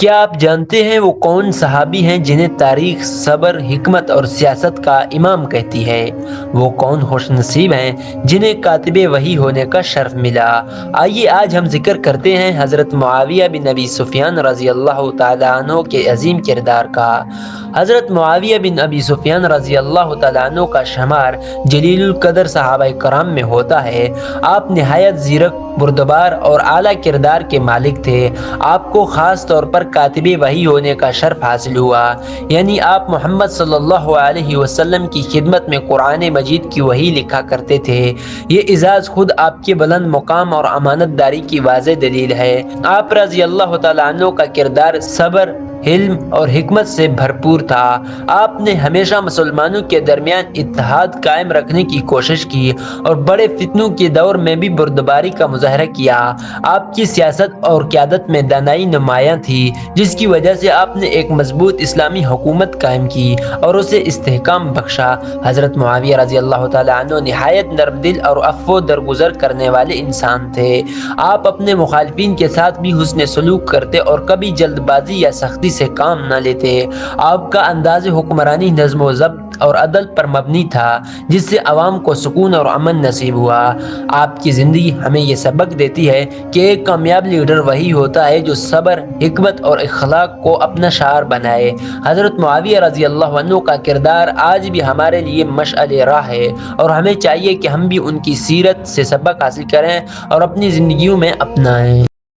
کیا آپ جانتے ہیں وہ کون صحابی ہیں جنہیں تاریخ صبر، حکمت اور سیاست کا امام کہتی ہے؟ وہ کون خوش نصیب ہیں جنہیں کاتب وحی ہونے کا شرف ملا؟ آئیے آج ہم ذکر کرتے ہیں حضرت معاویہ بن ابی سفیان رضی اللہ تعالیٰ عنہ کے عظیم کردار کا۔ حضرت معاویہ بن ابی سفیان رضی اللہ تعالیٰ عنہ کا شمار جلیل القدر صحابہ کرام میں ہوتا ہے۔ آپ نہایت زیرک، بردبار اور اعلیٰ کردار کے مالک تھے۔ آپ کو خاص طور پر کاتب وحی ہونے کا شرف حاصل ہوا، یعنی آپ محمد صلی اللہ علیہ وسلم کی خدمت میں قرآن مجید کی وحی لکھا کرتے تھے۔ یہ اعزاز خود آپ کے بلند مقام اور امانت داری کی واضح دلیل ہے۔ آپ رضی اللہ تعالیٰ عنہ کا کردار صبر، علم اور حکمت سے بھرپور تھا۔ آپ نے ہمیشہ مسلمانوں کے درمیان اتحاد قائم رکھنے کی کوشش کی اور بڑے فتنوں کے دور میں بھی بردباری کا مظاہرہ کیا۔ آپ کی سیاست اور قیادت میں دانائی نمایاں تھی، جس کی وجہ سے آپ نے ایک مضبوط اسلامی حکومت قائم کی اور اسے استحکام بخشا۔ حضرت معاویہ رضی اللہ تعالیٰ عنہ نہایت نرم دل اور عفو درگزر کرنے والے انسان تھے۔ آپ اپنے مخالفین کے ساتھ بھی حسن سلوک کرتے اور کبھی جلد بازی یا سختی سے کام نہ لیتے۔ آپ کا انداز حکمرانی نظم و ضبط اور عدل پر مبنی تھا، جس سے عوام کو سکون اور امن نصیب ہوا۔ آپ کی زندگی ہمیں یہ سبق دیتی ہے کہ ایک کامیاب لیڈر وہی ہوتا ہے جو صبر، حکمت اور اخلاق کو اپنا شعار بنائے۔ حضرت معاویہ رضی اللہ عنہ کا کردار آج بھی ہمارے لیے مشعل راہ ہے، اور ہمیں چاہیے کہ ہم بھی ان کی سیرت سے سبق حاصل کریں اور اپنی زندگیوں میں اپنائیں۔